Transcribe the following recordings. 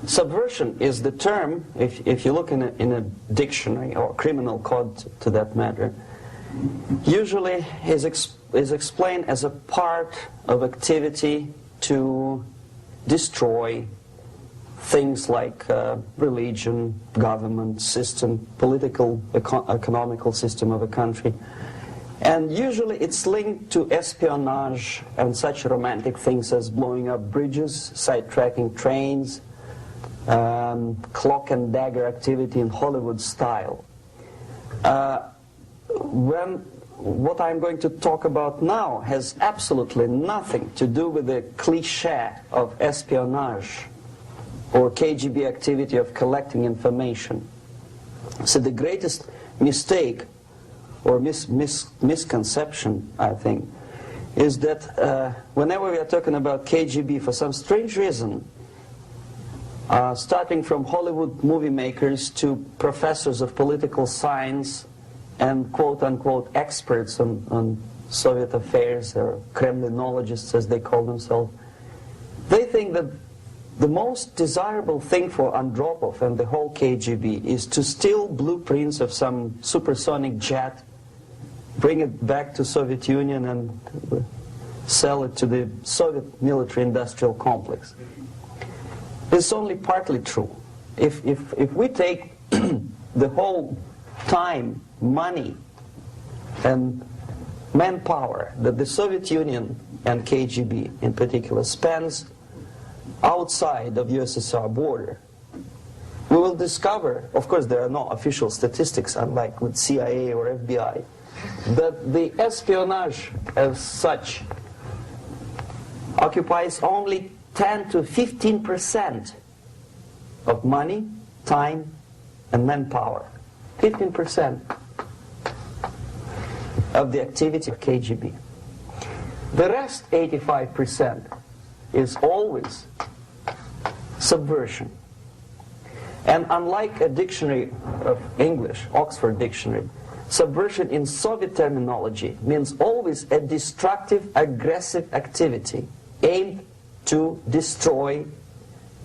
Subversion is the term, if you look in a dictionary or criminal code to that matter, usually is explained as a part of activity to destroy things like religion, government system, political, economical system of a country. And usually it's linked to espionage and such romantic things as blowing up bridges, sidetracking trains, cloak and dagger activity in Hollywood style. What I'm going to talk about now has absolutely nothing to do with the cliché of espionage or KGB activity of collecting information. So the greatest mistake or misconception, I think, is that whenever we are talking about KGB, for some strange reason, starting from Hollywood movie makers to professors of political science and quote-unquote experts on Soviet affairs, or Kremlinologists as they call themselves, they think that the most desirable thing for Andropov and the whole KGB is to steal blueprints of some supersonic jet, bring it back to Soviet Union and sell it to the Soviet military-industrial complex. It's only partly true. If we take the whole time, money, and manpower that the Soviet Union and KGB in particular spends outside of USSR border, we will discover, of course there are no official statistics unlike with CIA or FBI, that the espionage as such occupies only 10 to 15% of money, time, and manpower. 15% of the activity of KGB. The rest, 85%, is always subversion. And unlike a dictionary of English, Oxford Dictionary, subversion in Soviet terminology means always a destructive, aggressive activity aimed to destroy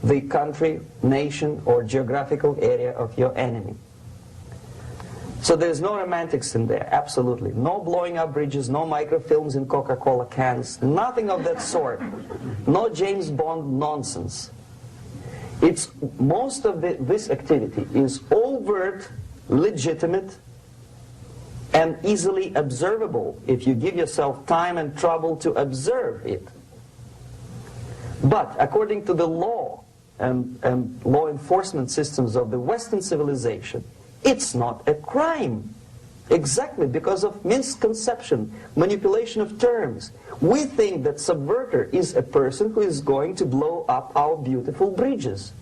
the country, nation, or geographical area of your enemy. So there's no romantics in there, absolutely. No blowing up bridges, no microfilms in Coca-Cola cans, nothing of that sort. No James Bond nonsense. Most of this activity is overt, legitimate, and easily observable if you give yourself time and trouble to observe it. But according to the law and law enforcement systems of the Western civilization, it's not a crime. Exactly because of misconception, manipulation of terms. We think that subverter is a person who is going to blow up our beautiful bridges.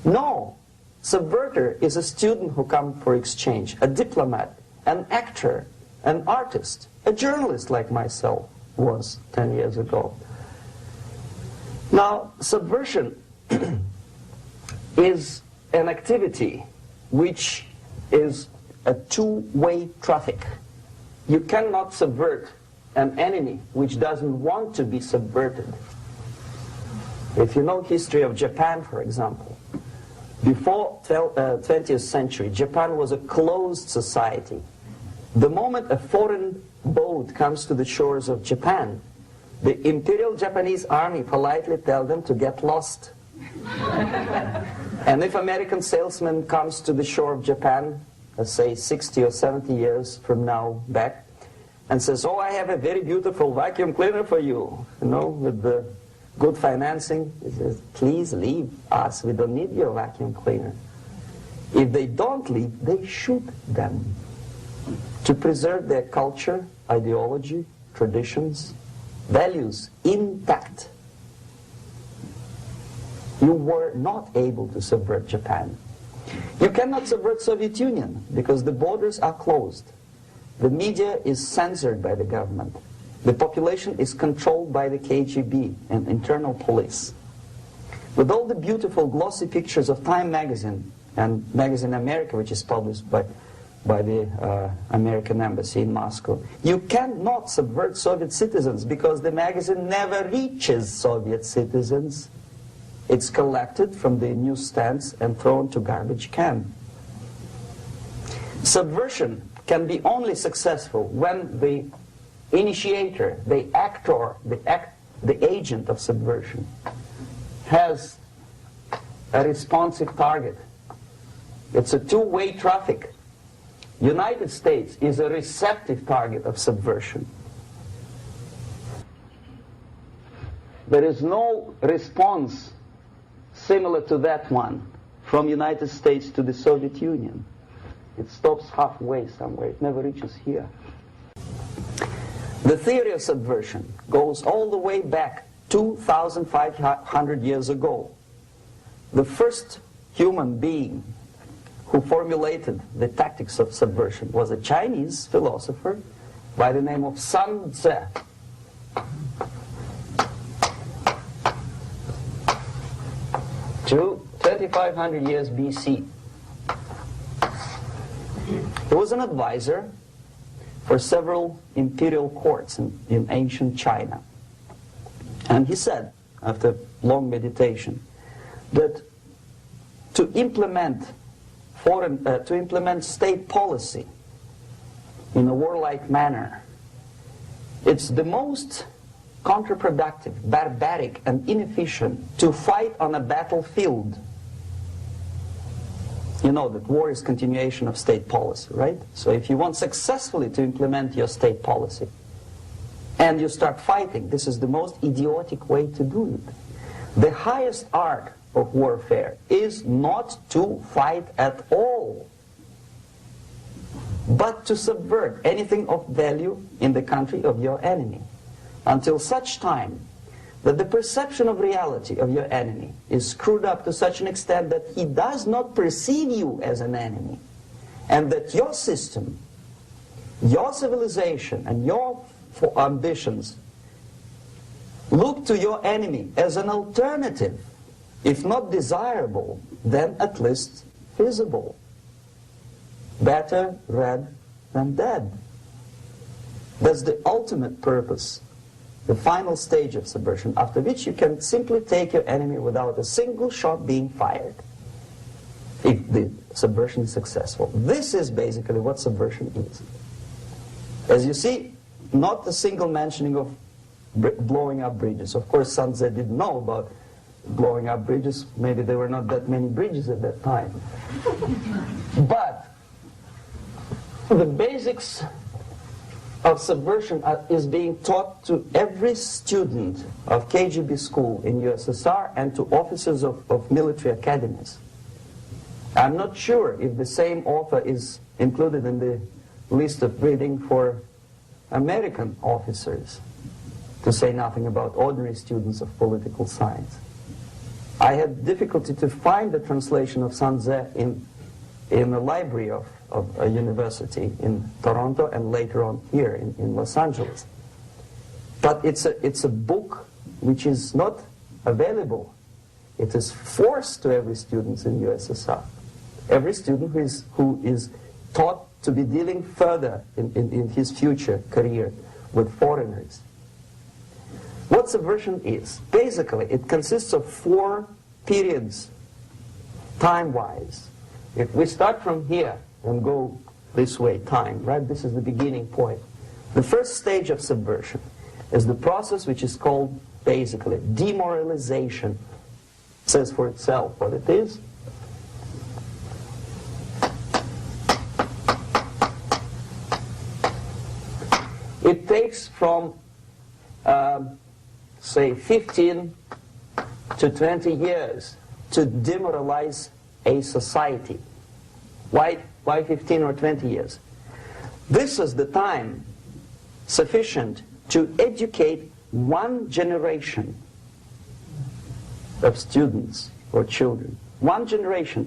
No. Subverter is a student who comes for exchange, a diplomat, an actor, an artist, a journalist like myself was 10 years ago. Now, subversion is an activity which is a two-way traffic. You cannot subvert an enemy which doesn't want to be subverted. If you know history of Japan, for example, before 20th century, Japan was a closed society. The moment a foreign boat comes to the shores of Japan, the Imperial Japanese Army politely tells them to get lost. And if American salesman comes to the shore of Japan, let's say 60 or 70 years from now back, and says, oh, I have a very beautiful vacuum cleaner for you, with the good financing, he says, please leave us, we don't need your vacuum cleaner. If they don't leave, they shoot them to preserve their culture, ideology, traditions, values intact. You were not able to subvert Japan. You cannot subvert Soviet Union because the borders are closed. The media is censored by the government. The population is controlled by the KGB and internal police. With all the beautiful glossy pictures of Time magazine and Magazine America, which is published by the American embassy in Moscow, you cannot subvert Soviet citizens because the magazine never reaches Soviet citizens. it's collected from the newsstands and thrown to garbage can. Subversion can be only successful when the initiator, the actor, the agent of subversion has a responsive target. It's a two-way traffic. United States is a receptive target of subversion. There is no response similar to that one from United States to the Soviet Union. It stops halfway somewhere. It never reaches here. The theory of subversion goes all the way back 2,500 years ago. The first human being who formulated the tactics of subversion was a Chinese philosopher by the name of Sun Tzu. 2,500 years BC. He was an advisor for several imperial courts in ancient China. And he said, after long meditation, that to implement state policy in a warlike manner, it's the most counterproductive, barbaric, and inefficient to fight on a battlefield. You know that war is continuation of state policy, right? So if you want successfully to implement your state policy and you start fighting, this is the most idiotic way to do it. The highest art of warfare is not to fight at all, but to subvert anything of value in the country of your enemy, until such time that the perception of reality of your enemy is screwed up to such an extent that he does not perceive you as an enemy, and that your system, your civilization, and your ambitions look to your enemy as an alternative, if not desirable, then at least feasible. Better red than dead. That's the ultimate purpose, the final stage of subversion, after which you can simply take your enemy without a single shot being fired, if the subversion is successful. This is basically what subversion is. As you see, not a single mentioning of blowing up bridges. Of course, Sun Tzu didn't know about blowing up bridges. Maybe there were not that many bridges at that time. But the basics of subversion is being taught to every student of KGB school in USSR and to officers of military academies. I'm not sure if the same author is included in the list of reading for American officers, to say nothing about ordinary students of political science. I had difficulty to find the translation of Sun Tzu in the library of a university in Toronto and later on here in Los Angeles. But it's a book which is not available. It is forced to every student in USSR. Every student who is taught to be dealing further in his future career with foreigners. What subversion is? Basically, it consists of 4 periods, time-wise. If we start from here and go this way, time, right? This is the beginning point. The first stage of subversion is the process which is called, basically, demoralization. It says for itself what it is. It takes from, say, 15 to 20 years to demoralize a society. Why 15 or 20 years? This is the time sufficient to educate one generation of students or children. One generation.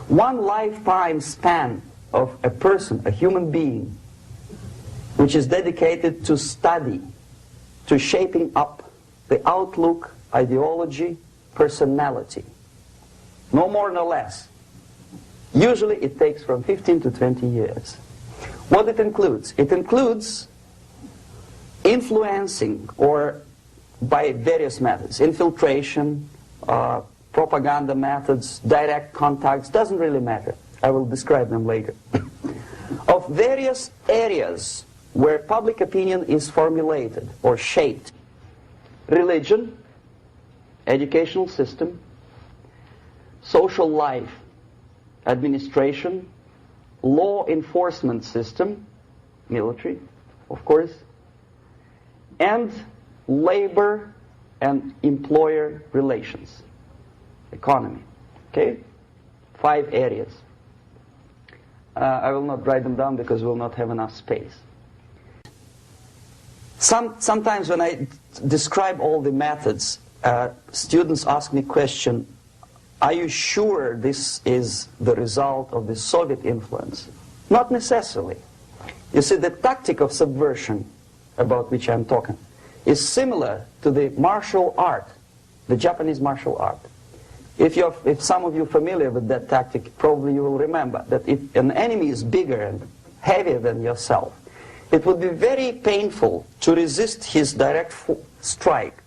One lifetime span of a person, a human being, which is dedicated to study, to shaping up the outlook, ideology, personality. No more, no less. Usually it takes from 15 to 20 years. What it includes? It includes influencing, or by various methods, infiltration, propaganda methods, direct contacts, doesn't really matter. I will describe them later. Of various areas where public opinion is formulated or shaped. Religion, educational system, social life, administration, law enforcement system, military, of course, and labor and employer relations, economy. Okay? 5 areas. I will not write them down because we will not have enough space. Sometimes when I describe all the methods, students ask me question, are you sure this is the result of the Soviet influence? Not necessarily. You see, the tactic of subversion, about which I'm talking, is similar to the martial art, the Japanese martial art. If some of you are familiar with that tactic, probably you will remember that if an enemy is bigger and heavier than yourself, it would be very painful to resist his direct strike.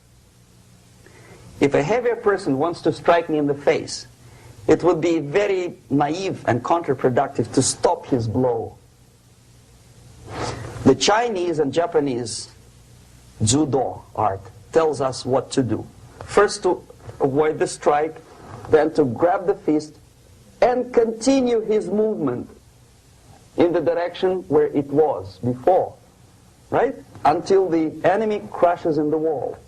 If a heavier person wants to strike me in the face, it would be very naive and counterproductive to stop his blow. The Chinese and Japanese judo art tells us what to do. First to avoid the strike, then to grab the fist and continue his movement in the direction where it was before, right? Until the enemy crashes in the wall.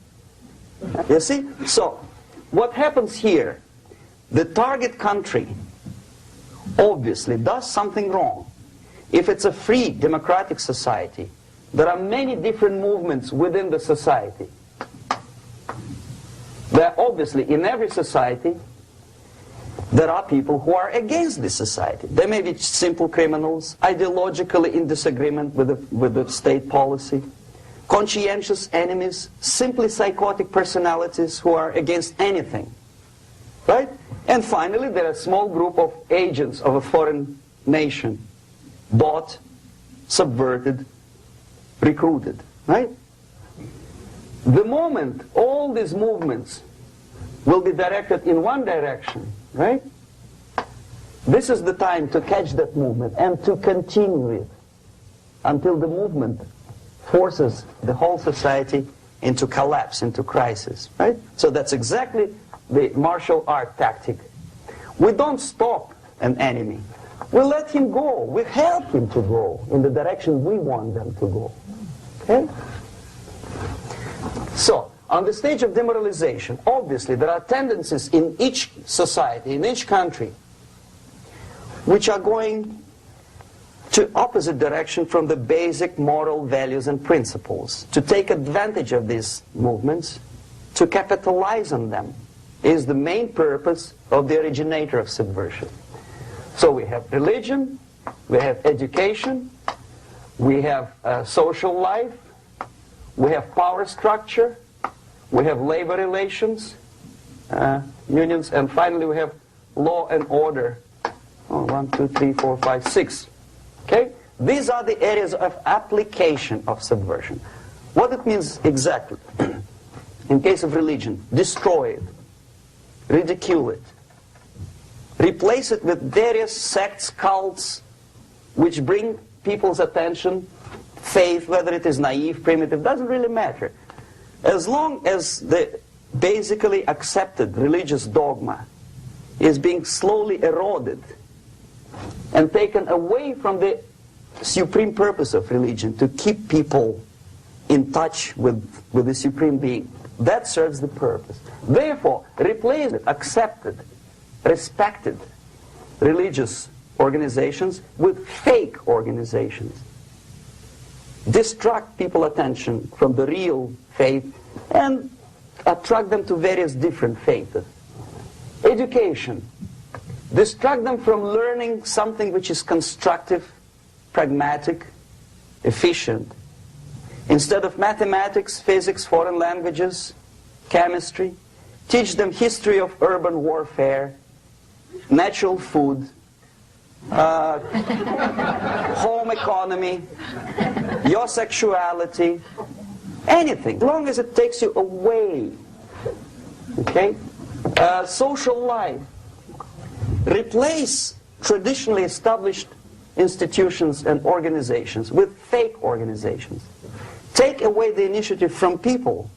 You see? So, what happens here? The target country obviously does something wrong. If it's a free democratic society, there are many different movements within the society. There are obviously, in every society, there are people who are against this society. They may be simple criminals, ideologically in disagreement with the state policy, conscientious enemies, simply psychotic personalities who are against anything. Right? And finally, there are a small group of agents of a foreign nation, bought, subverted, recruited. Right? The moment all these movements will be directed in one direction, right? This is the time to catch that movement and to continue it until the movement forces the whole society into collapse, into crisis, right? So that's exactly the martial art tactic. We don't stop an enemy. We let him go. We help him to go in the direction we want them to go. Okay? So, on the stage of demoralization, obviously there are tendencies in each society, in each country, which are going to opposite direction from the basic moral values and principles. To take advantage of these movements, to capitalize on them, is the main purpose of the originator of subversion. So we have religion, we have education, we have social life, we have power structure, we have labor relations, unions, and finally we have law and order. 1, 2, 3, 4, 5, 6. Okay? These are the areas of application of subversion. What it means exactly? In case of religion, destroy it, ridicule it, replace it with various sects, cults, which bring people's attention, faith, whether it is naive, primitive, doesn't really matter. As long as the basically accepted religious dogma is being slowly eroded and taken away from the supreme purpose of religion, to keep people in touch with the supreme being, that serves the purpose. Therefore, replace it, accepted, respected religious organizations with fake organizations. Distract people's attention from the real faith and attract them to various different faiths. Education. Distract them from learning something which is constructive, pragmatic, efficient. Instead of mathematics, physics, foreign languages, chemistry, teach them history of urban warfare, natural food, home economy, your sexuality, anything, as long as it takes you away, okay, Social life. Replace traditionally established institutions and organizations with fake organizations. Take away the initiative from people.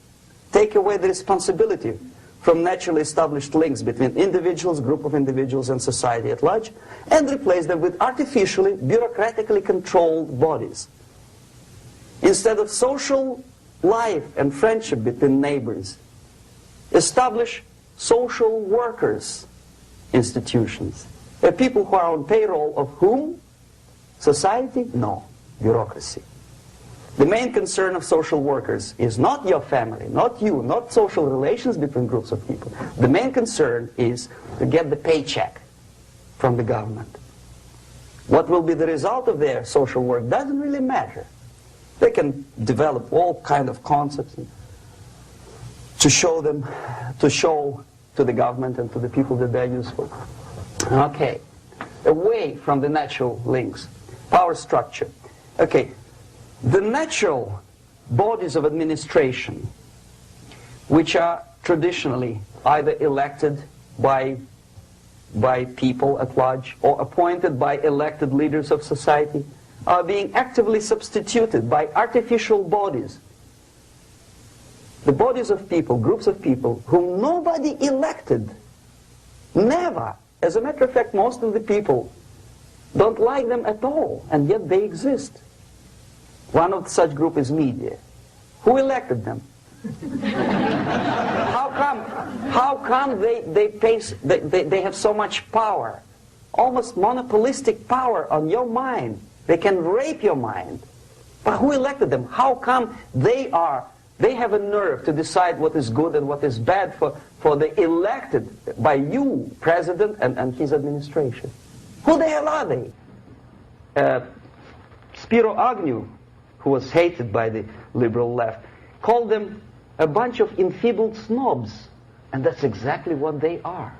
Take away the responsibility from naturally established links between individuals, group of individuals, and society at large, and replace them with artificially, bureaucratically controlled bodies. Instead of social life and friendship between neighbors, establish social workers institutions. People who are on payroll of whom? Society? No. Bureaucracy. The main concern of social workers is not your family, not you, not social relations between groups of people. The main concern is to get the paycheck from the government. What will be the result of their social work doesn't really matter. They can develop all kind of concepts to show to the government and to the people that they're useful. Okay, away from the natural links. Power structure. Okay, the natural bodies of administration, which are traditionally either elected by people at large or appointed by elected leaders of society, are being actively substituted by artificial bodies. The bodies of people, groups of people, whom nobody elected. Never. As a matter of fact, most of the people don't like them at all, and yet they exist. One of such group is media. Who elected them? How come they have so much power? Almost monopolistic power on your mind. They can rape your mind. But who elected them? How come they have a nerve to decide what is good and what is bad for the elected by you, president, and his administration? Who the hell are they? Spiro Agnew, who was hated by the liberal left, called them a bunch of enfeebled snobs. And that's exactly what they are.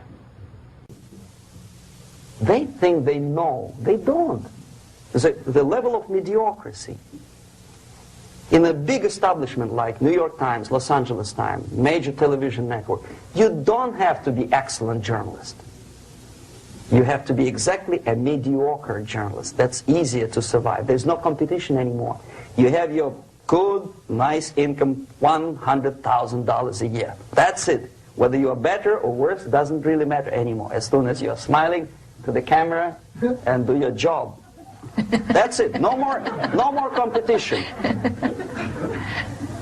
They think they know. They don't. The level of mediocrity. In a big establishment like New York Times, Los Angeles Times, major television network, you don't have to be excellent journalist. You have to be exactly a mediocre journalist. That's easier to survive. There's no competition anymore. You have your good, nice income, $100,000 a year. That's it. Whether you are better or worse doesn't really matter anymore. As soon as you're smiling to the camera and do your job. That's it. No more competition.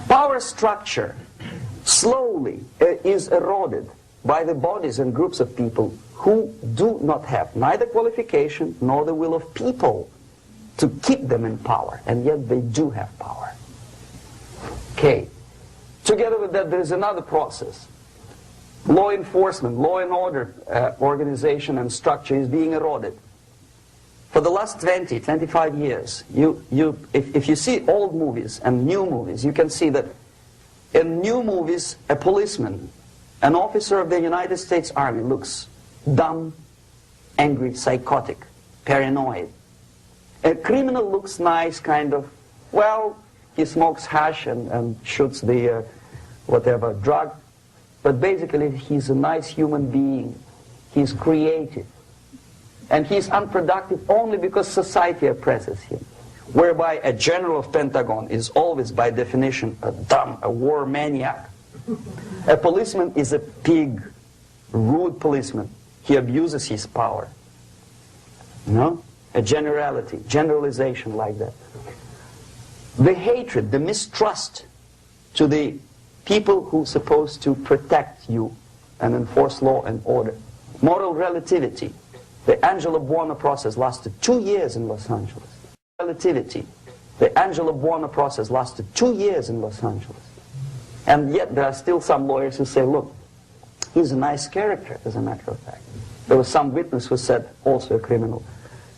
Power structure slowly is eroded by the bodies and groups of people who do not have neither qualification nor the will of people to keep them in power, and yet they do have power. Okay. Together with that, there is another process. Law enforcement, law and order organization and structure is being eroded. For the last 20, 25 years, if you see old movies and new movies, you can see that in new movies, a policeman, an officer of the United States Army looks dumb, angry, psychotic, paranoid. A criminal looks nice, kind of, well, he smokes hash and shoots the whatever drug, but basically he's a nice human being. He's creative. And he's unproductive only because society oppresses him. Whereby a general of Pentagon is always, by definition, a war maniac. A policeman is a pig, rude policeman. He abuses his power. You know? A generalization like that. The hatred, the mistrust to the people who are supposed to protect you and enforce law and order. Moral relativity. The Angelo Buono process lasted 2 years in Los Angeles. Relativity. The Angelo Buono process lasted 2 years in Los Angeles. And yet there are still some lawyers who say, look, he's a nice character, as a matter of fact. There was some witness who said, also a criminal,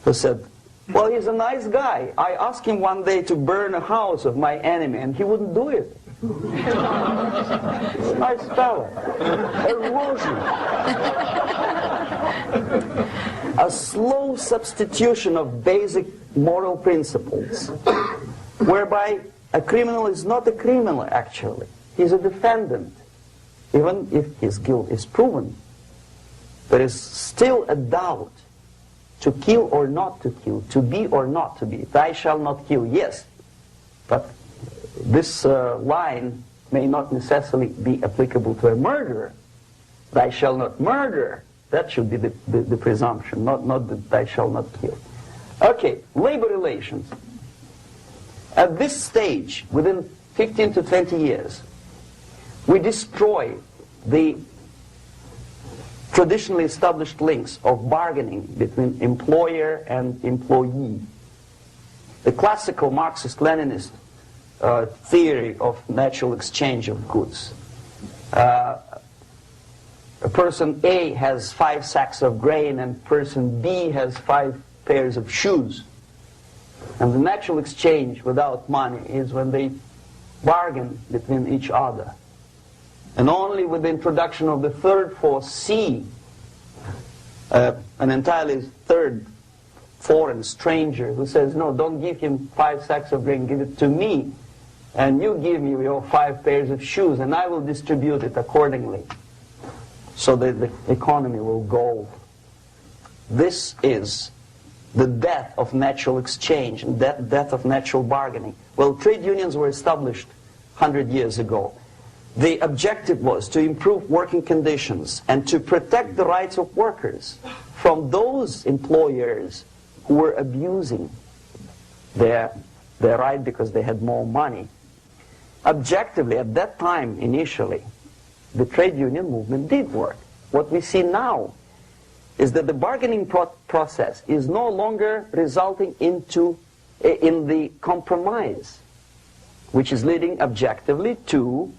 who said, well, he's a nice guy. I asked him one day to burn a house of my enemy, and he wouldn't do it. He's a nice fellow. Erosion. A slow substitution of basic moral principles, whereby a criminal is not a criminal, actually. He's a defendant. even if his guilt is proven, there is still a doubt to kill or not to kill, to be or not to be. Thou shalt not kill, yes, but this line may not necessarily be applicable to a murderer. Thou shalt not murder. That should be the presumption, not that thou shalt not kill. Okay, labor relations. At this stage, within 15 to 20 years, we destroy the traditionally established links of bargaining between employer and employee. The classical Marxist-Leninist theory of natural exchange of goods. A person A has 5 sacks of grain and person B has 5 pairs of shoes. And the natural exchange without money is when they bargain between each other. And only with the introduction of the third force, C, an entirely third foreign stranger who says, no, don't give him 5 sacks of grain, give it to me. And you give me your 5 pairs of shoes, and I will distribute it accordingly. So that the economy will go. This is the death of natural exchange, and death of natural bargaining. Well, trade unions were established 100 years ago. The objective was to improve working conditions and to protect the rights of workers from those employers who were abusing their right because they had more money. Objectively, at that time, initially, the trade union movement did work. What we see now is that the bargaining process is no longer resulting in the compromise, which is leading objectively to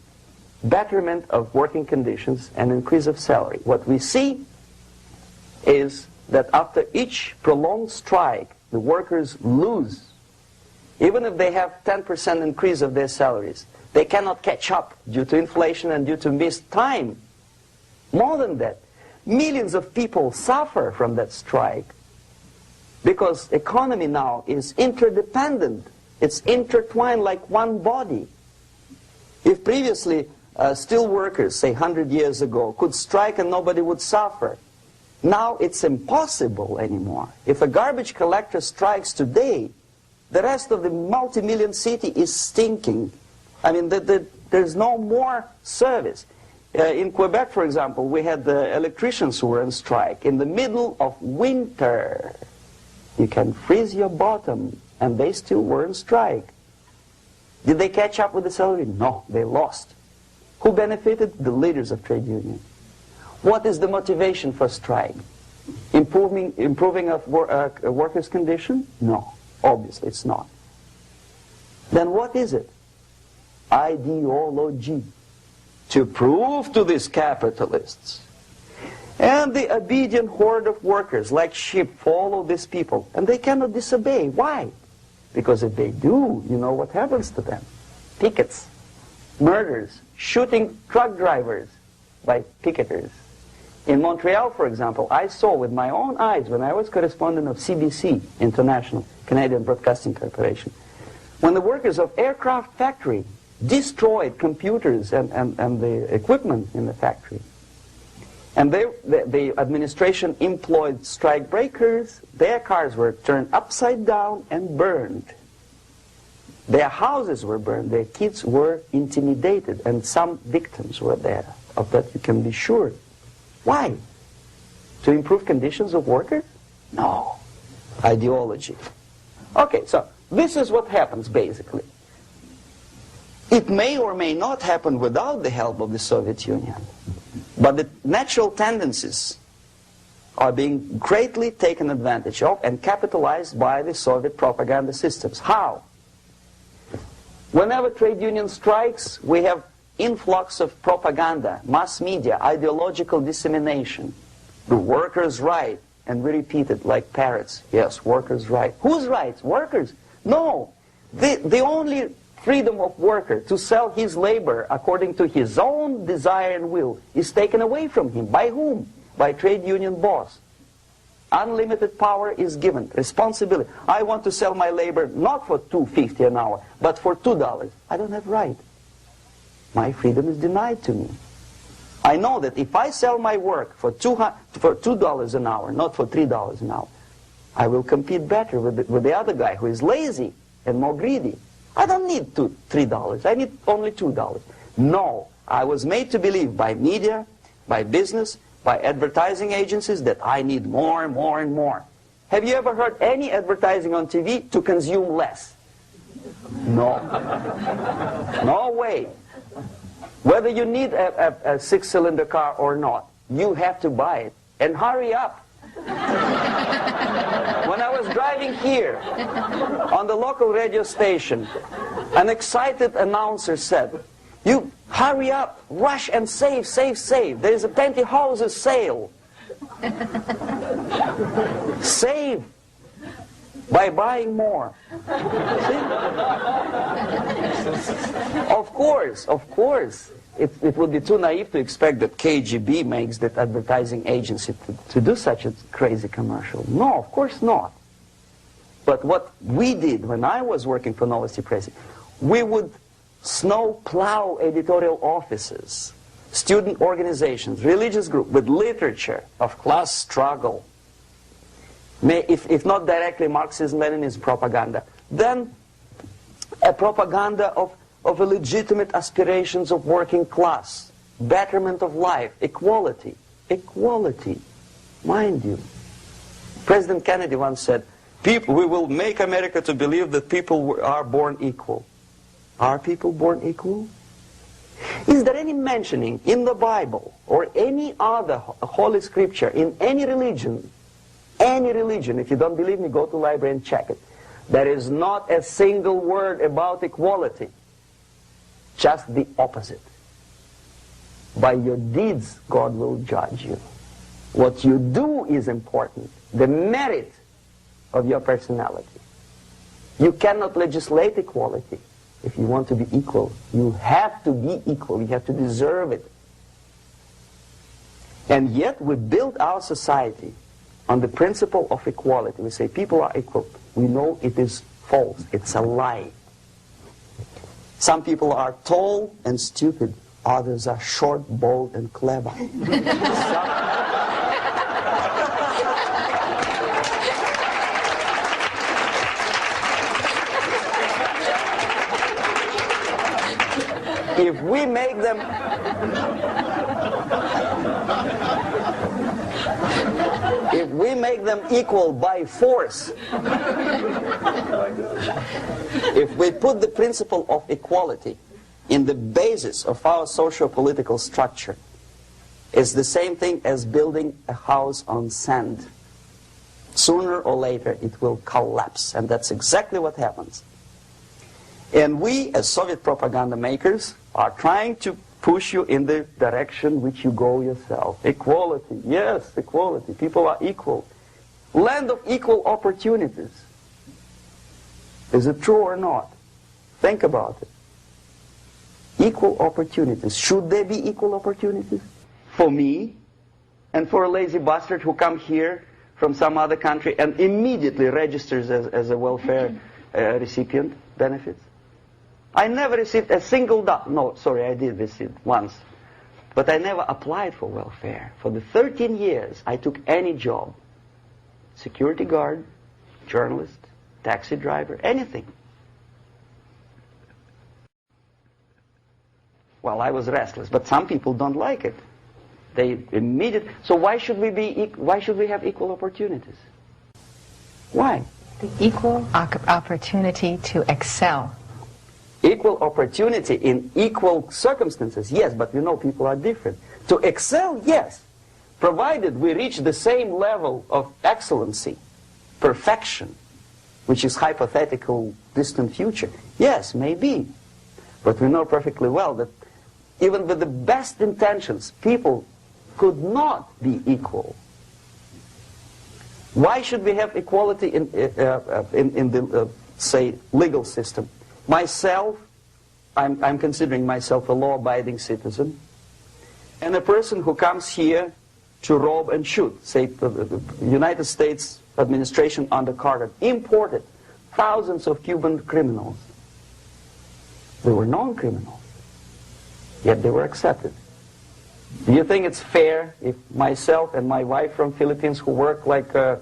betterment of working conditions and increase of salary. What we see is that after each prolonged strike, the workers lose. Even if they have 10% increase of their salaries, they cannot catch up due to inflation and due to missed time. More than that, millions of people suffer from that strike because economy now is interdependent. It's intertwined like one body. If previously steel workers, say 100 years ago, could strike and nobody would suffer, now it's impossible anymore. If a garbage collector strikes today, the rest of the multi-million city is stinking. I mean, there's no more service. In Quebec, for example, we had the electricians who were on strike in the middle of winter. You can freeze your bottom, and they still were on strike. Did they catch up with the salary? No, they lost. Who benefited? The leaders of trade unions. What is the motivation for strike? Improving of a workers' condition? No, obviously it's not. Then what is it? Ideology. To prove to these capitalists. And the obedient horde of workers, like sheep, follow these people. And they cannot disobey. Why? Because if they do, you know what happens to them. Pickets, murders, shooting truck drivers by picketers. In Montreal, for example, I saw with my own eyes when I was correspondent of CBC, International, Canadian Broadcasting Corporation, when the workers of aircraft factory destroyed computers and the equipment in the factory. And the administration employed strike breakers. Their cars were turned upside down and burned. Their houses were burned. Their kids were intimidated. And some victims were there. Of that you can be sure. Why? To improve conditions of workers? No. Ideology. Okay, so this is what happens basically. It may or may not happen without the help of the Soviet Union. But the natural tendencies are being greatly taken advantage of and capitalized by the Soviet propaganda systems. How? Whenever trade union strikes, we have influx of propaganda, mass media, ideological dissemination. The workers' right, and we repeat it like parrots. Yes, workers' right. Whose rights? Workers? No. The only freedom of worker to sell his labor according to his own desire and will is taken away from him. By whom? By trade union boss. Unlimited power is given. Responsibility. I want to sell my labor not for $2.50 an hour, but for $2. I don't have right. My freedom is denied to me. I know that if I sell my work for $2 an hour, not for $3 an hour, I will compete better with the other guy who is lazy and more greedy. I don't need $3. I need only $2. No, I was made to believe by media, by business, by advertising agencies that I need more and more and more. Have you ever heard any advertising on TV to consume less? No. No way. Whether you need a six-cylinder car or not, you have to buy it. And hurry up. When I was driving here on the local radio station, an excited announcer said, "You hurry up, rush and save, save, save. There is a pantyhose sale." Save by buying more. See? Of course. It would be too naive to expect that KGB makes that advertising agency to do such a crazy commercial. No, of course not. But what we did when I was working for Novosti Press, we would snow plow editorial offices, student organizations, religious groups with literature of class struggle. If not directly Marxism-Leninism propaganda, then a propaganda of a legitimate aspirations of working class, betterment of life, equality. Equality, mind you. President Kennedy once said, we will make America to believe that people are born equal. Are people born equal? Is there any mentioning in the Bible or any other holy scripture in any religion, if you don't believe me, go to the library and check it, there is not a single word about equality. Just the opposite. By your deeds, God will judge you. What you do is important. The merit of your personality. You cannot legislate equality. If you want to be equal, you have to be equal. You have to deserve it. And yet we build our society on the principle of equality. We say people are equal. We know it is false. It's a lie. Some people are tall and stupid. Others are short, bold, and clever. If we make them equal by force, if we put the principle of equality in the basis of our socio-political structure, it's the same thing as building a house on sand. Sooner or later it will collapse, and that's exactly what happens. And we, as Soviet propaganda makers, are trying to push you in the direction which you go yourself. Equality, yes, equality. People are equal. Land of equal opportunities. Is it true or not? Think about it. Equal opportunities. Should there be equal opportunities? For me, and for a lazy bastard who come here from some other country and immediately registers as a welfare recipient benefits? I never received a single dollar. No, sorry, I did receive once. But I never applied for welfare. For the 13 years, I took any job. Security guard, journalist, taxi driver, anything. Well, I was restless, but some people don't like it. They immediately. So why should we have equal opportunities? Why? The equal opportunity to excel. Equal opportunity in equal circumstances, yes, but you know people are different. To excel, yes, provided we reach the same level of excellency, perfection, which is hypothetical, distant future. Yes, maybe. But we know perfectly well that even with the best intentions, people could not be equal. Why should we have equality in the, say, legal system? Myself, I'm considering myself a law-abiding citizen, and a person who comes here to rob and shoot, say the United States administration under Carter, imported thousands of Cuban criminals. They were non-criminals, yet they were accepted. Do you think it's fair if myself and my wife from Philippines, who work like a,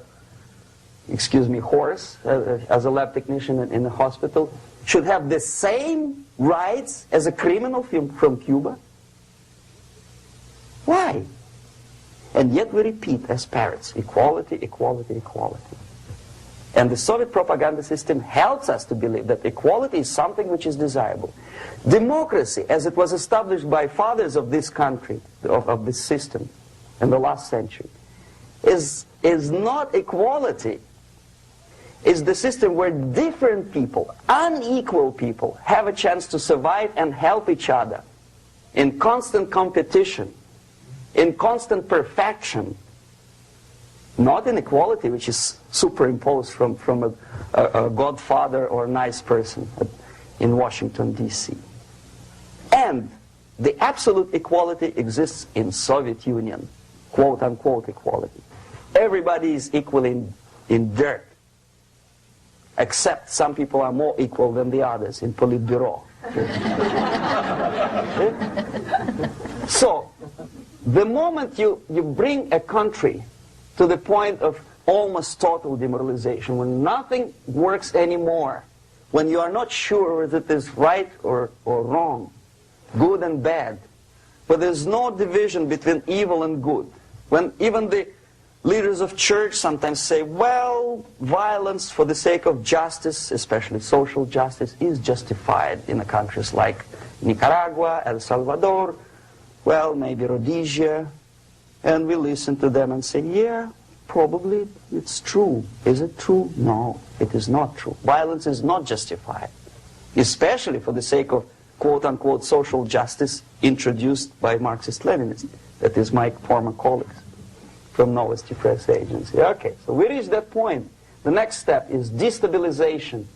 excuse me, horse as a lab technician in the hospital, should have the same rights as a criminal from Cuba? Why? And yet we repeat as parrots, equality, equality, equality. And the Soviet propaganda system helps us to believe that equality is something which is desirable. Democracy, as it was established by fathers of this country, of this system in the last century, is not equality. It's the system where different people, unequal people, have a chance to survive and help each other in constant competition, in constant perfection, not in equality, which is superimposed from a godfather or a nice person in Washington, D.C. And the absolute equality exists in Soviet Union, quote-unquote equality. Everybody is equal in dirt, except some people are more equal than the others in Politburo. So, the moment you bring a country to the point of almost total demoralization, when nothing works anymore, when you are not sure whether it is right or wrong, good and bad, but there's no division between evil and good, when even the leaders of church sometimes say, well, violence for the sake of justice, especially social justice, is justified in countries like Nicaragua, El Salvador, well, maybe Rhodesia, and we listen to them and say, yeah, probably it's true. Is it true? No, it is not true. Violence is not justified, especially for the sake of quote-unquote social justice introduced by Marxist-Leninists, that is my former colleagues from Novosti Press Agency. Okay, so we reached that point. The next step is destabilization.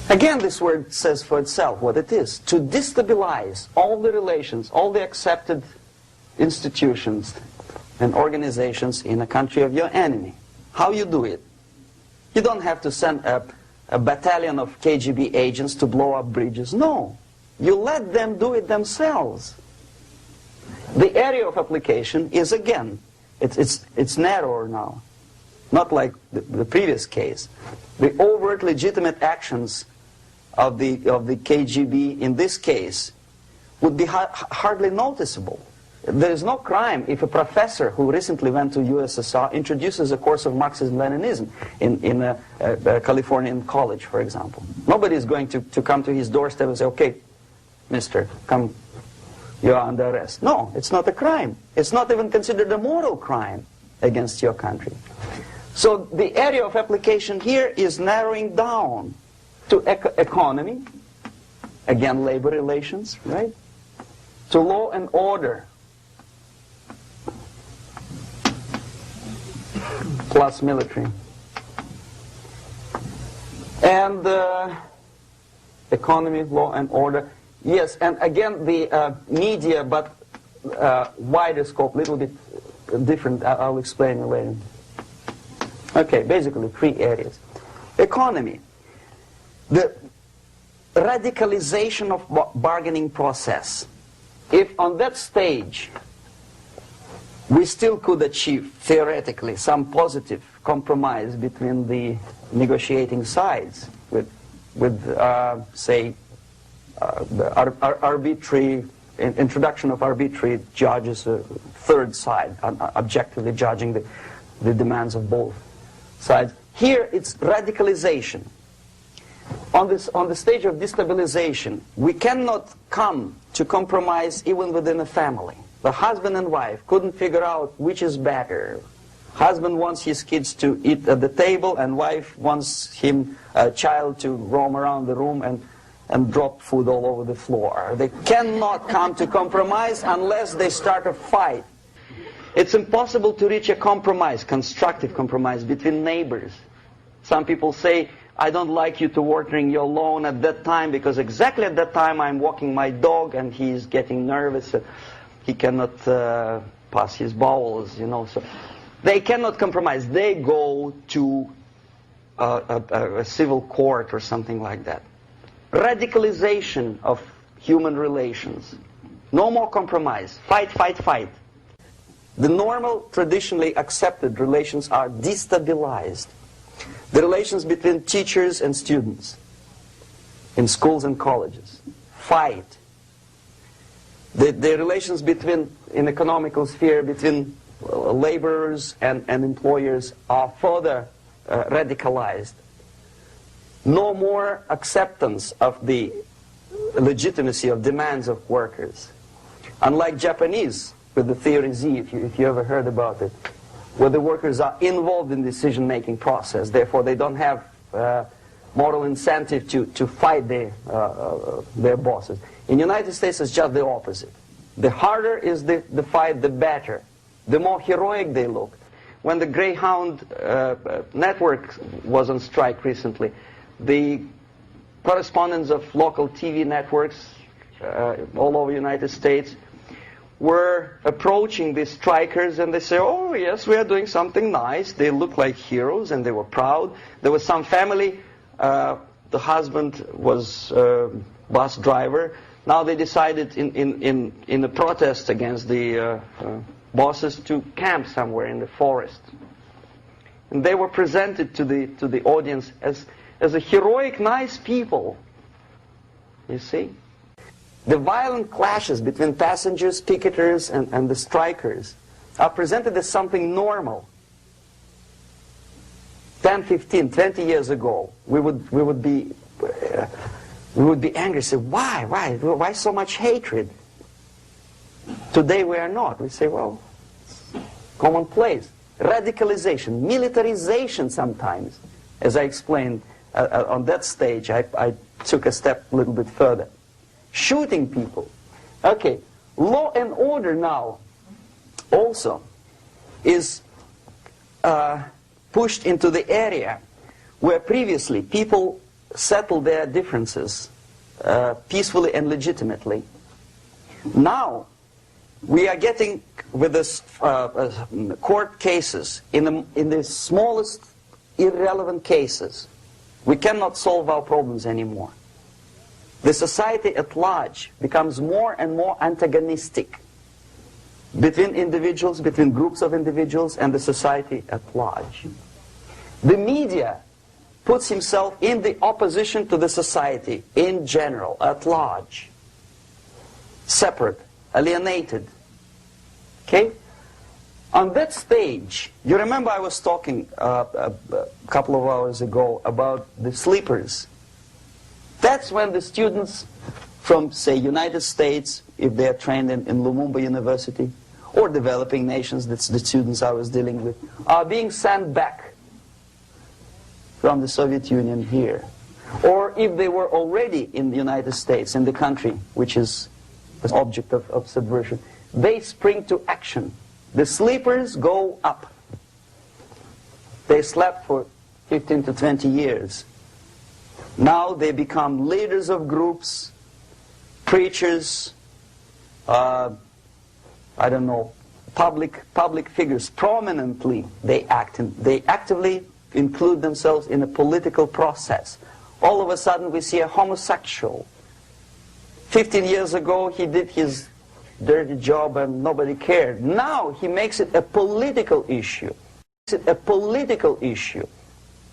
Again, this word says for itself what it is. To destabilize all the relations, all the accepted institutions and organizations in a country of your enemy. How you do it? You don't have to send a battalion of KGB agents to blow up bridges. No. You let them do it themselves. The area of application is, again, it's narrower now. Not like the previous case. The overt legitimate actions of the KGB in this case would be hardly noticeable. There is no crime if a professor who recently went to USSR introduces a course of Marxism-Leninism in a Californian college, for example. Nobody is going to come to his doorstep and say, okay, mister, come, you are under arrest. No, it's not a crime. It's not even considered a moral crime against your country. So the area of application here is narrowing down to economy, again labor relations, right? To law and order, plus military. And economy, law and order. Yes, and again the media, but wider scope, little bit different. I'll explain it later. Okay, basically 3 areas. Economy. The radicalization of bargaining process. If on that stage we still could achieve, theoretically, some positive compromise between the negotiating sides with say, the arbitrary introduction of arbitrary judges, a third side, objectively judging the demands of both sides. Here it's radicalization. On the stage of destabilization, we cannot come to compromise even within a family. The husband and wife couldn't figure out which is better. Husband wants his kids to eat at the table, and wife wants a child to roam around the room and drop food all over the floor. They cannot come to compromise unless they start a fight. It's impossible to reach a compromise, constructive compromise, between neighbors. Some people say, I don't like you to watering your lawn at that time because exactly at that time I'm walking my dog and he's getting nervous. He cannot pass his bowels, you know. So they cannot compromise. They go to a civil court or something like that. radicalization of human relations. No more compromise. Fight, fight, fight. The normal, traditionally accepted relations are destabilized. The relations between teachers and students in schools and colleges. Fight. The relations between, in economical sphere, between laborers and employers are further radicalized. No more acceptance of the legitimacy of demands of workers. Unlike Japanese, with the theory Z, if you ever heard about it, where the workers are involved in the decision-making process, therefore they don't have moral incentive to fight their bosses. In the United States, it's just the opposite. The harder is the fight, the better. The more heroic they look. When the Greyhound network was on strike recently, the correspondents of local TV networks all over the United States were approaching the strikers, and they say, oh yes, we are doing something nice. They look like heroes, and they were proud. There was some family, the husband was a bus driver. Now they decided in a protest against the bosses to camp somewhere in the forest. And they were presented to the audience as a heroic, nice people. You see? The violent clashes between passengers, picketers, and the strikers are presented as something normal. 10, 15, 20 years ago, we would be angry, say, why so much hatred? Today we are not. We say, well, commonplace. Radicalization, militarization sometimes. As I explained on that stage, I took a step a little bit further. Shooting people. Okay, law and order now also is pushed into the area where previously people settled their differences peacefully and legitimately. Now we are getting, with this court cases, in the smallest irrelevant cases, we cannot solve our problems anymore. The society at large becomes more and more antagonistic between individuals, between groups of individuals, and the society at large. The media puts himself in the opposition to the society in general, at large. Separate, alienated. Okay? On that stage, you remember I was talking a couple of hours ago about the sleepers. That's when the students from, say, United States, if they are trained in Lumumba University, or developing nations, that's the students I was dealing with, are being sent back from the Soviet Union here. Or if they were already in the United States, in the country which is the object of subversion, they spring to action. The sleepers go up. They slept for 15 to 20 years. Now they become leaders of groups, preachers, I don't know, public figures. Prominently they actively include themselves in a political process. All of a sudden we see a homosexual. 15 years ago he did his dirty job and nobody cared. Now he makes it a political issue.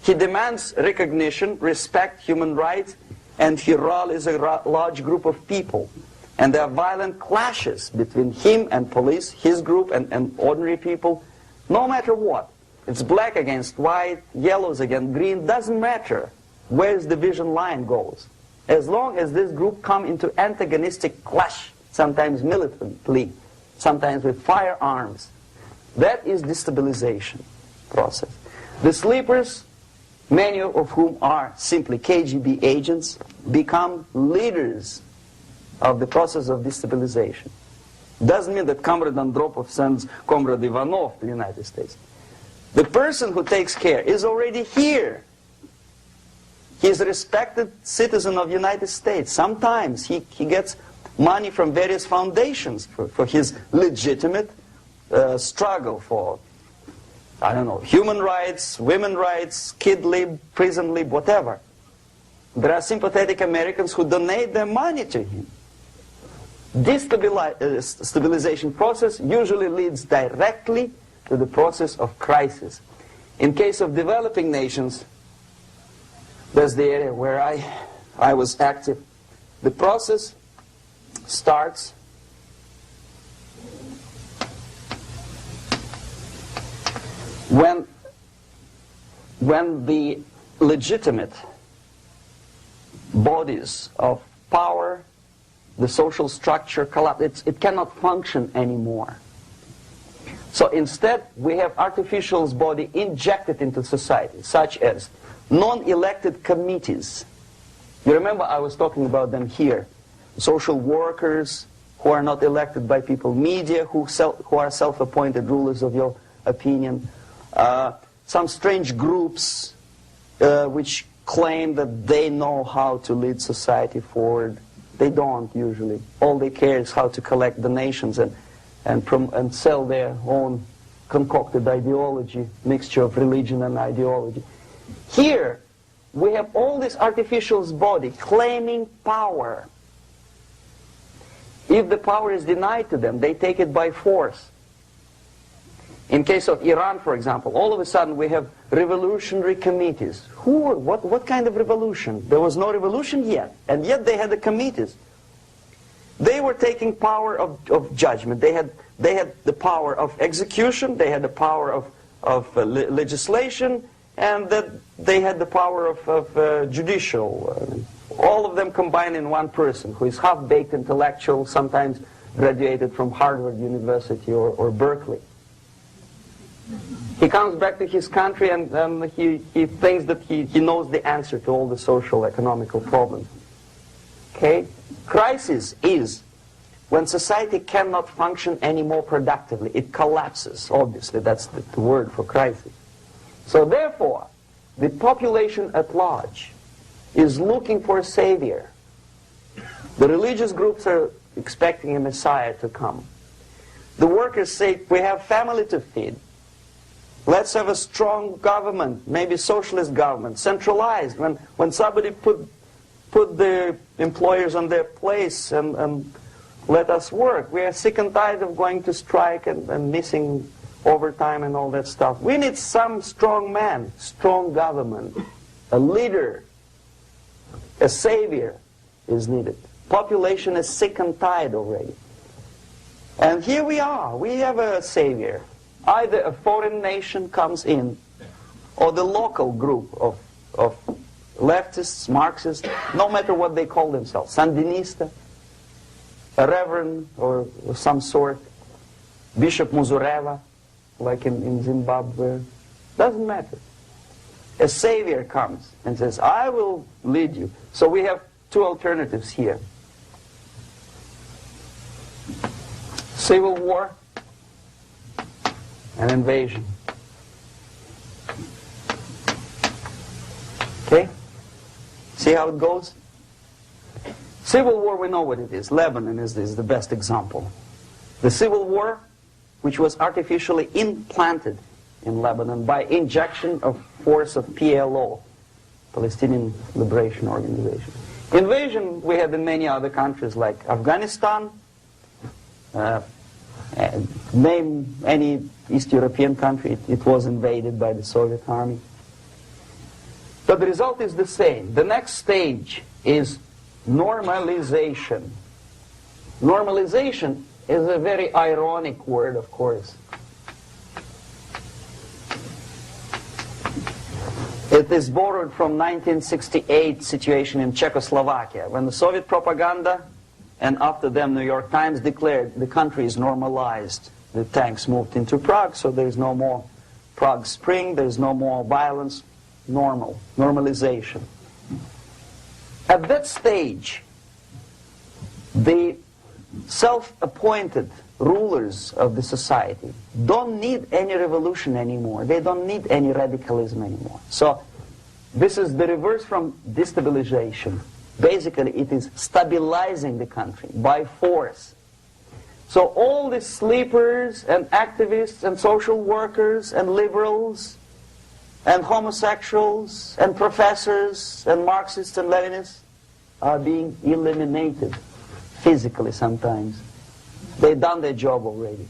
He demands recognition, respect, human rights, and he rallies a large group of people. And there are violent clashes between him and police, his group and ordinary people, no matter what. It's black against white, yellows against green, doesn't matter where the division line goes. As long as this group come into antagonistic clash, sometimes militantly, sometimes with firearms, that is destabilization process. The sleepers, many of whom are simply KGB agents, become leaders of the process of destabilization. Doesn't mean that Comrade Andropov sends Comrade Ivanov to the United States. The person who takes care is already here. He is a respected citizen of the United States. Sometimes he gets money from various foundations for his legitimate struggle for, I don't know, human rights, women's rights, kid lib, prison lib, whatever. there are sympathetic Americans who donate their money to him. This stabilization process usually leads directly to the process of crisis. In case of developing nations, that's the area where I was active. The process starts when the legitimate bodies of power, the social structure collapse. It cannot function anymore. So instead, we have artificial body injected into society, such as non-elected committees. You remember I was talking about them here. Social workers who are not elected by people, media who are self-appointed rulers of your opinion, some strange groups which claim that they know how to lead society forward. They don't usually. All they care is how to collect donations and sell their own concocted ideology, mixture of religion and ideology. Here, we have all this artificial body claiming power. If the power is denied to them, they take it by force. In case of Iran, for example, all of a sudden we have revolutionary committees. What kind of revolution? There was no revolution yet, and yet they had the committees. They were taking power of judgment. They had the power of execution, they had the power of legislation, and that they had the power of judicial. All of them combined in one person, who is half-baked intellectual, sometimes graduated from Harvard University or Berkeley. He comes back to his country and he thinks that he knows the answer to all the social, economical problems. Okay? Crisis is when society cannot function any more productively. It collapses, obviously. That's the word for crisis. So therefore, the population at large is looking for a savior. The religious groups are expecting a Messiah to come. The workers say, we have family to feed. Let's have a strong government, maybe socialist government, centralized. When somebody put the employers on their place and let us work. We are sick and tired of going to strike and missing overtime and all that stuff. We need some strong man, strong government, a leader, a savior is needed. Population is sick and tired already. And here we are. We have a savior. Either a foreign nation comes in, or the local group of leftists, Marxists, no matter what they call themselves, Sandinista, a reverend or some sort, Bishop Muzureva, like in Zimbabwe, doesn't matter. A savior comes and says, I will lead you. So we have two alternatives here. Civil war and invasion. Okay? See how it goes? Civil war, we know what it is. Lebanon is the best example. The civil war, which was artificially implanted in Lebanon by injection of force of PLO, Palestinian Liberation Organization. Invasion we have in many other countries like Afghanistan, name any East European country, it was invaded by the Soviet army. But the result is the same. The next stage is normalization. Normalization is a very ironic word, of course. It is borrowed from 1968 situation in Czechoslovakia, when the Soviet propaganda and after them New York Times declared the country is normalized. The tanks moved into Prague, so there is no more Prague Spring, there is no more violence. Normalization. At that stage, the self-appointed rulers of the society don't need any revolution anymore. They don't need any radicalism anymore. So this is the reverse from destabilization. Basically, it is stabilizing the country by force. So all the sleepers and activists and social workers and liberals and homosexuals and professors and Marxists and Leninists are being eliminated physically sometimes. They've done their job already.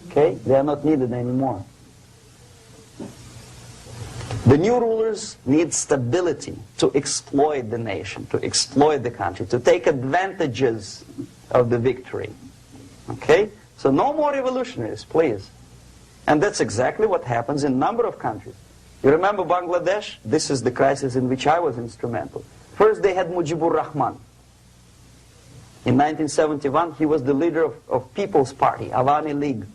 Okay? They are not needed anymore. The new rulers need stability to exploit the nation, to exploit the country, to take advantages of the victory. Okay? So no more revolutionaries, please. And that's exactly what happens in a number of countries. You remember Bangladesh? This is the crisis in which I was instrumental. First they had Mujibur Rahman. In 1971 he was the leader of People's Party, Awami League,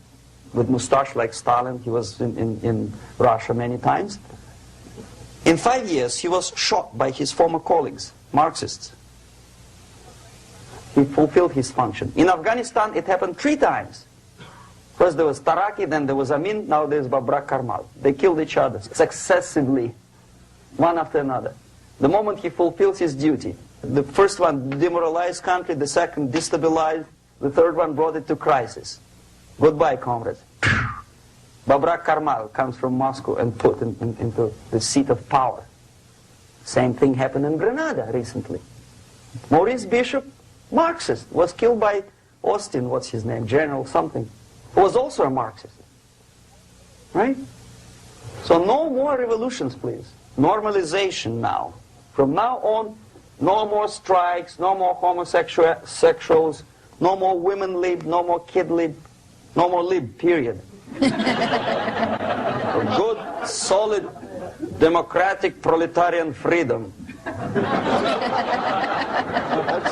with mustache like Stalin. He was in Russia many times. In 5 years he was shot by his former colleagues, Marxists. He fulfilled his function. In Afghanistan it happened 3 times. First there was Taraki, then there was Amin, now there's Babrak Karmal. They killed each other successively, one after another. The moment he fulfills his duty, the first one demoralized country, the second destabilized, the third one brought it to crisis. Goodbye, comrades. Babrak Karmal comes from Moscow and put into the seat of power. Same thing happened in Grenada recently. Maurice Bishop, Marxist, was killed by Austin, what's his name, General something, who was also a Marxist. Right? So no more revolutions, please. Normalization now. From now on, no more strikes, no more homosexuals, no more women lib, no more kid lib, no more lib, period. A good, solid, democratic, proletarian freedom. That's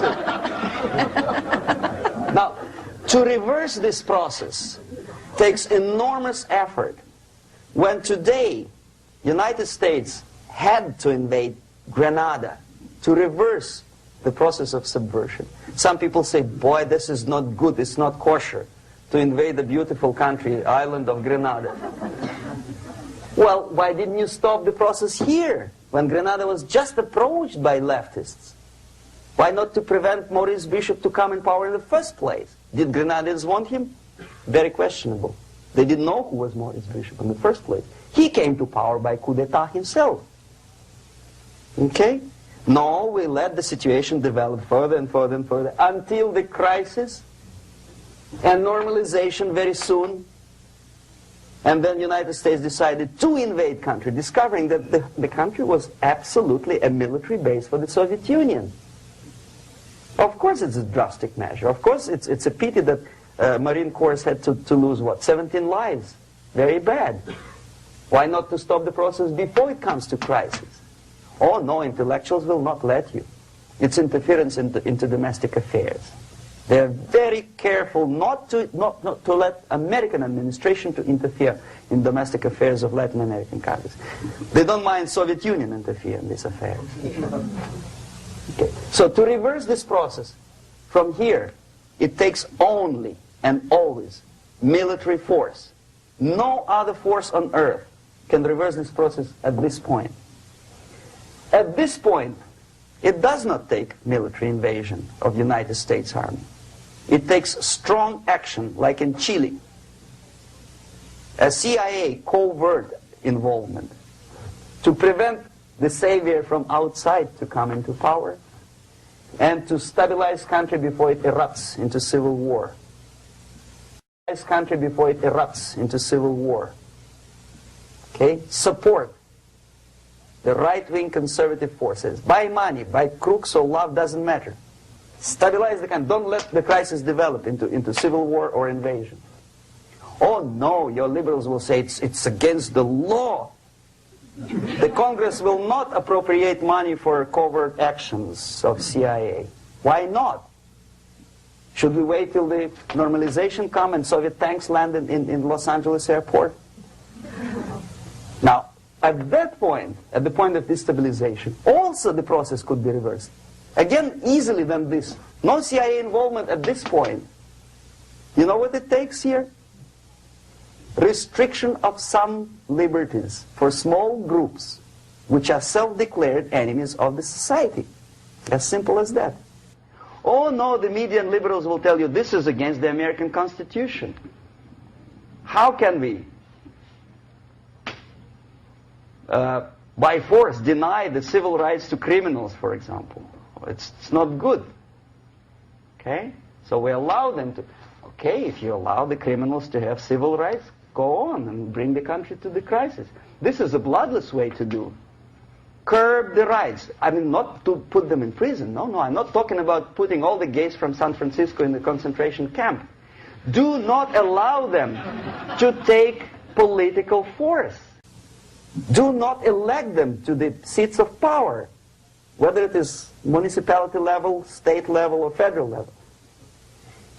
it. Now, to reverse this process takes enormous effort. When today, United States had to invade Grenada to reverse the process of subversion. Some people say, boy, this is not good, it's not kosher to invade the beautiful country, island of Grenada. Well, why didn't you stop the process here, when Grenada was just approached by leftists? Why not to prevent Maurice Bishop to come in power in the first place? Did Grenadians want him? Very questionable. They didn't know who was Maurice Bishop in the first place. He came to power by coup d'etat himself. Okay? No, we let the situation develop further and further and further until the crisis and normalization very soon. And then the United States decided to invade country, discovering that the country was absolutely a military base for the Soviet Union. Of course it's a drastic measure. Of course it's a pity that Marine Corps had to lose, what, 17 lives. Very bad. Why not to stop the process before it comes to crisis? Oh no, intellectuals will not let you. It's interference into domestic affairs. They're very careful not to let American administration to interfere in domestic affairs of Latin American countries. They don't mind Soviet Union interfere in these affairs. Okay. So to reverse this process from here, it takes only and always military force. No other force on earth can reverse this process at this point. At this point, it does not take military invasion of the United States Army. It takes strong action, like in Chile. A CIA covert involvement to prevent the savior from outside to come into power and to stabilize country before it erupts into civil war. Country before it erupts into civil war. Okay? Support the right-wing conservative forces. By money, by crooks or love, doesn't matter. Stabilize the country. Don't let the crisis develop into civil war or invasion. Oh no, your liberals will say it's against the law. The Congress will not appropriate money for covert actions of CIA. Why not? Should we wait till the normalization come and Soviet tanks land in Los Angeles airport? Now, at that point, at the point of destabilization, also the process could be reversed. Again, easily than this. No CIA involvement at this point. You know what it takes here? Restriction of some liberties for small groups which are self-declared enemies of the society. As simple as that. Oh no, the media and liberals will tell you this is against the American Constitution. How can we by force deny the civil rights to criminals, for example. It's not good. Okay? So we allow them to... Okay, if you allow the criminals to have civil rights, go on and bring the country to the crisis. This is a bloodless way to do. Curb the rights. I mean, not to put them in prison. No, I'm not talking about putting all the gays from San Francisco in the concentration camp. Do not allow them to take political force. Do not elect them to the seats of power, whether it is municipality level, state level, or federal level.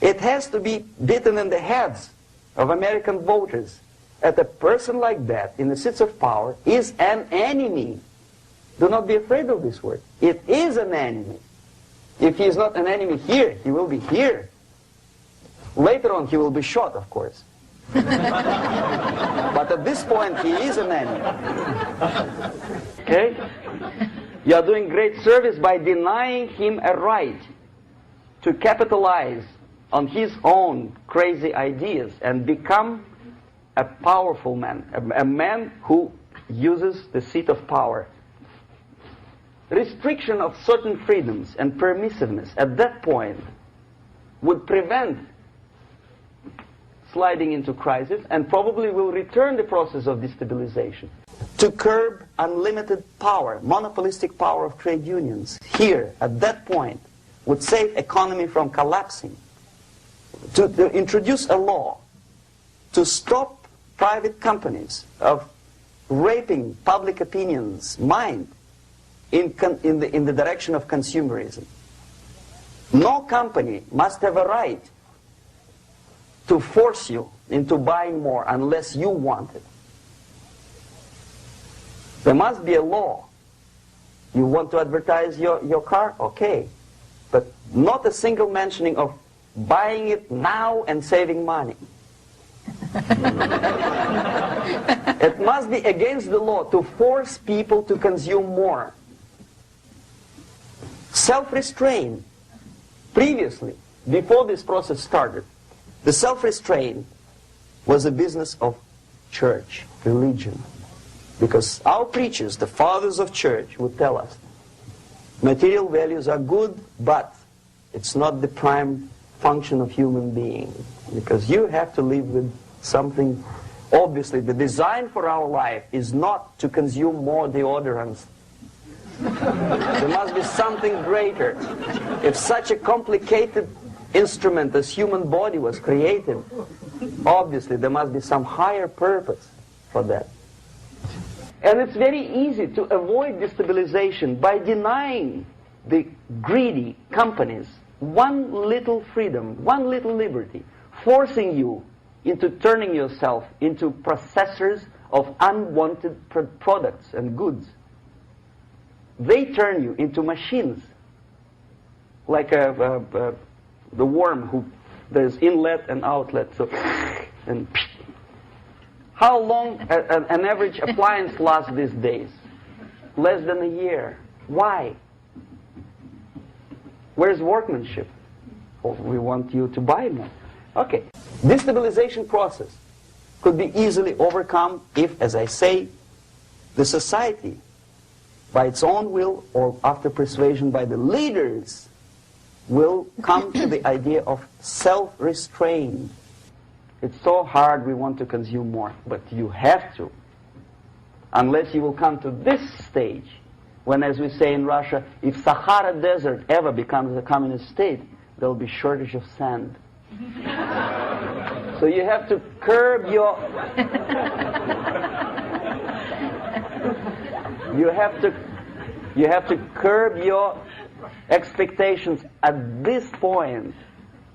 It has to be beaten in the heads of American voters that a person like that in the seats of power is an enemy. Do not be afraid of this word. It is an enemy. If he is not an enemy here, he will be here. Later on, he will be shot, of course. But at this point, he is an enemy. Okay? You are doing great service by denying him a right to capitalize on his own crazy ideas and become a powerful man, a man who uses the seat of power. Restriction of certain freedoms and permissiveness at that point would prevent sliding into crisis and probably will return the process of destabilization. To curb unlimited power, monopolistic power of trade unions, here, at that point, would save economy from collapsing. To introduce a law to stop private companies of raping public opinion's mind in the direction of consumerism. No company must have a right to force you into buying more unless you want it. There must be a law. You want to advertise your car? Okay. But not a single mentioning of buying it now and saving money. It must be against the law to force people to consume more. Self-restraint. Previously, before this process started, the self-restraint was a business of church, religion. Because our preachers, the fathers of church, would tell us, material values are good, but it's not the prime function of human being. Because you have to live with something. Obviously, the design for our life is not to consume more deodorants. There must be something greater. If such a complicated instrument as human body was created, obviously there must be some higher purpose for that. And it's very easy to avoid destabilization by denying the greedy companies one little freedom, one little liberty, forcing you into turning yourself into processors of unwanted products and goods. They turn you into machines, like the worm who there's inlet and outlet. So, and how long an average appliance lasts these days? Less than a year. Why? Where's workmanship? Oh, we want you to buy more. Okay. Destabilization process could be easily overcome if, as I say, the society, by its own will or after persuasion by the leaders, will come to the idea of self-restraint. It's so hard we want to consume more, but you have to. Unless you will come to this stage, when, as we say in Russia, if Sahara Desert ever becomes a communist state, there will be shortage of sand. So you have to curb your... You have to curb your expectations at this point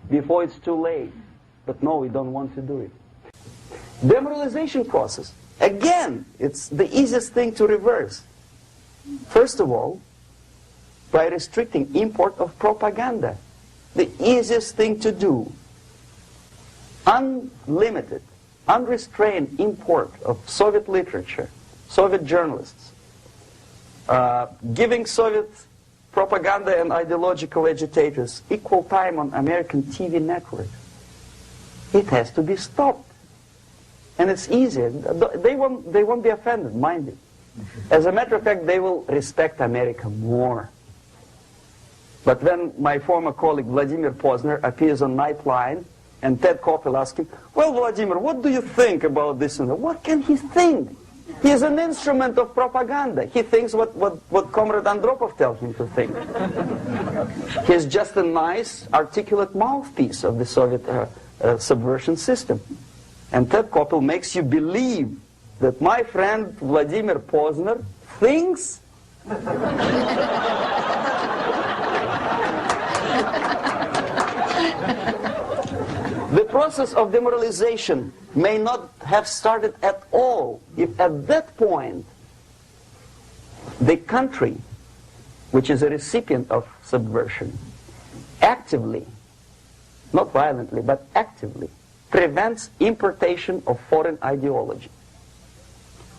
before it's too late. But no, we don't want to do it. Demoralization process. Again, it's the easiest thing to reverse. First of all, by restricting import of propaganda. The easiest thing to do. Unlimited, unrestrained import of Soviet literature, Soviet journalists, giving Soviet propaganda and ideological agitators equal time on American TV networks. It has to be stopped. And it's easy. They won't be offended, mind it. As a matter of fact, they will respect America more. But when my former colleague Vladimir Posner appears on Nightline, and Ted Koppel asks him, well, Vladimir, what do you think about this? And what can he think? He's an instrument of propaganda. He thinks what Comrade Andropov tells him to think. He's just a nice, articulate mouthpiece of the Soviet subversion system. And Ted Koppel makes you believe that my friend Vladimir Posner thinks the process of demoralization may not have started at all if at that point the country, which is a recipient of subversion, actively, not violently, but actively, prevents importation of foreign ideology.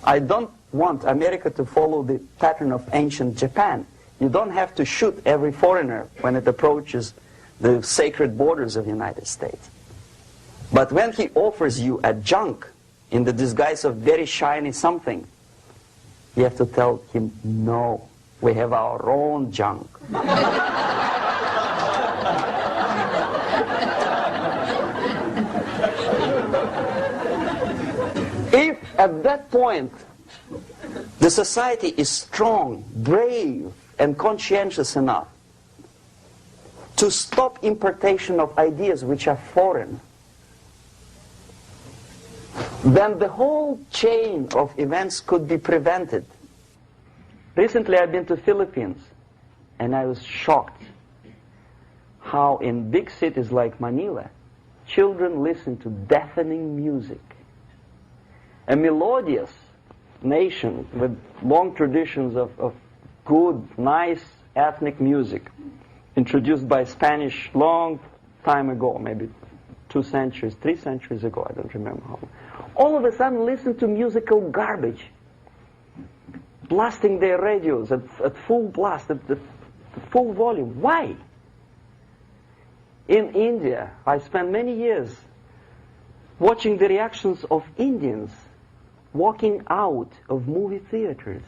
I don't want America to follow the pattern of ancient Japan. You don't have to shoot every foreigner when it approaches the sacred borders of the United States. But when he offers you a junk in the disguise of very shiny something, you have to tell him, no, we have our own junk. If at that point the society is strong, brave, and conscientious enough to stop importation of ideas which are foreign, then the whole chain of events could be prevented. Recently I've been to Philippines, and I was shocked how in big cities like Manila, children listen to deafening music. A melodious nation with long traditions of good, nice ethnic music, introduced by Spanish long time ago, maybe 2 centuries, 3 centuries ago, I don't remember how long. All of a sudden listen to musical garbage, blasting their radios at full blast, at full volume. Why? In India, I spent many years watching the reactions of Indians walking out of movie theaters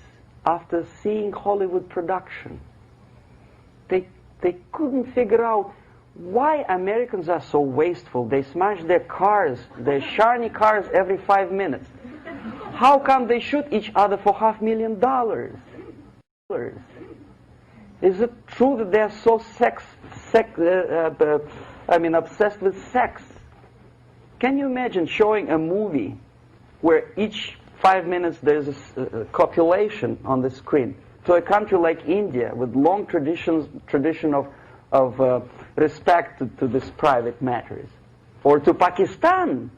after seeing Hollywood production. They couldn't figure out why Americans are so wasteful. They smash their cars, their shiny cars, every 5 minutes. How come they shoot each other for $500,000? Is it true that they're so obsessed with sex? Can you imagine showing a movie where each 5 minutes there's a copulation on the screen to a country like India with long tradition of respect to these private matters, or to Pakistan?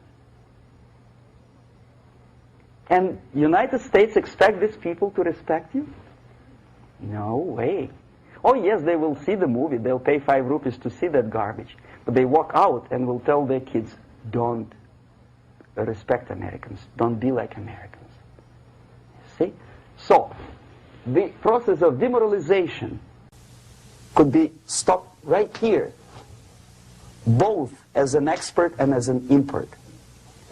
And United States expect these people to respect you? No way. Oh yes, they will see the movie, they'll pay 5 rupees to see that garbage, but they walk out and will tell their kids, don't respect Americans, don't be like Americans. See? So, the process of demoralization could be stopped right here, both as an expert and as an import.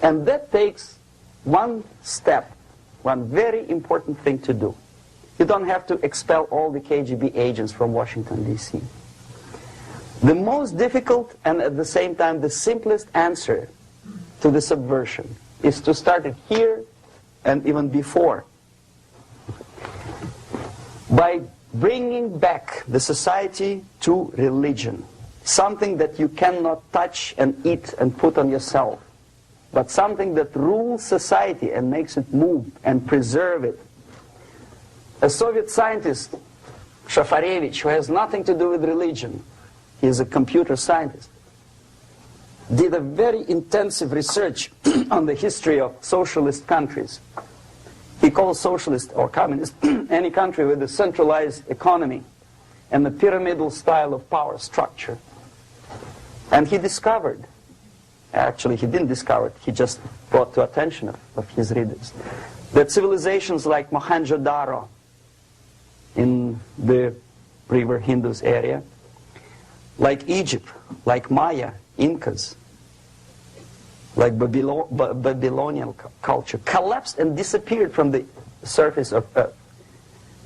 And that takes one step, one very important thing to do. You don't have to expel all the KGB agents from Washington, D.C. The most difficult and at the same time the simplest answer to the subversion is to start it here and even before, by bringing back the society to religion, something that you cannot touch and eat and put on yourself, but something that rules society and makes it move and preserve it. A Soviet scientist, Shafarevich, who has nothing to do with religion, he is a computer scientist, did a very intensive research on the history of socialist countries. He calls socialist or communist any country with a centralized economy and a pyramidal style of power structure. And he discovered, actually he didn't discover it, he just brought to attention of his readers, that civilizations like Mohenjo-Daro in the river Indus area, like Egypt, like Maya, Incas, like Babylonian culture, collapsed and disappeared from the surface of earth.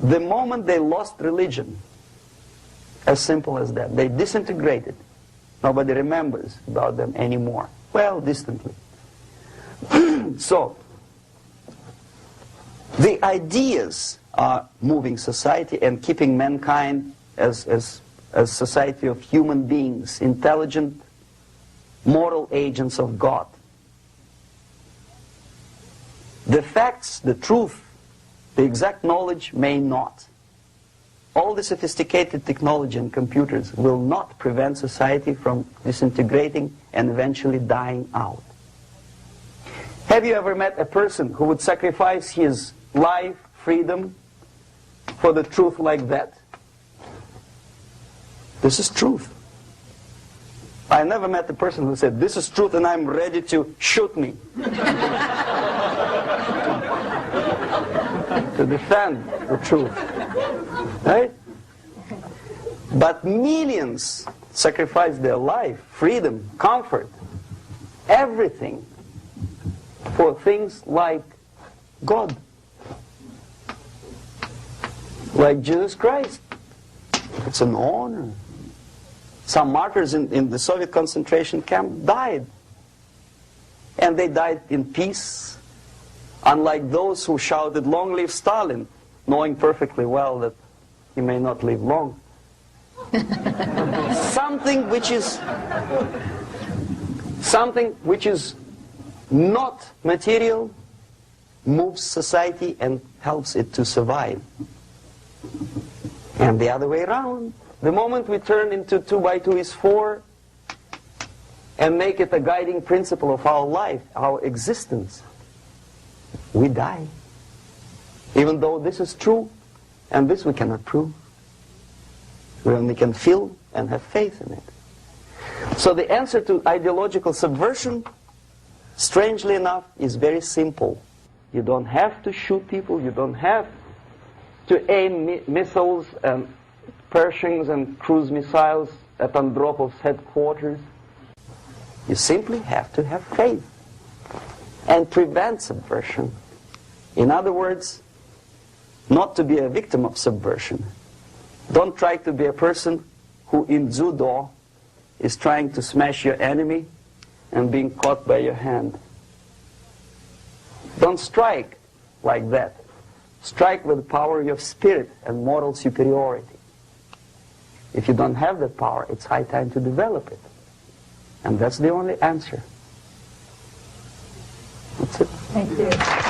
The moment they lost religion, as simple as that, they disintegrated. Nobody remembers about them anymore. Well, distantly. So, the ideas are moving society and keeping mankind as society of human beings, intelligent, moral agents of God. The facts, the truth, the exact knowledge may not. All the sophisticated technology and computers will not prevent society from disintegrating and eventually dying out. Have you ever met a person who would sacrifice his life, freedom, for the truth like that? This is truth. I never met a person who said, this is truth and I'm ready to shoot me. To defend the truth. Right? But millions sacrifice their life, freedom, comfort, everything for things like God. Like Jesus Christ. It's an honor. Some martyrs in the Soviet concentration camp died. And they died in peace. Unlike those who shouted, "Long live Stalin," knowing perfectly well that he may not live long. Something which is not material moves society and helps it to survive. And the other way around. The moment we turn into 2 by 2 is 4 and make it a guiding principle of our life, our existence, we die. Even though this is true, and this we cannot prove. We only can feel and have faith in it. So the answer to ideological subversion, strangely enough, is very simple. You don't have to shoot people, you don't have to aim missiles and Pershings and cruise missiles at Andropov's headquarters. You simply have to have faith and prevent subversion. In other words, not to be a victim of subversion. Don't try to be a person who in judo is trying to smash your enemy and being caught by your hand. Don't strike like that. Strike with the power of your spirit and moral superiority. If you don't have that power, it's high time to develop it. And that's the only answer. That's it. Thank you.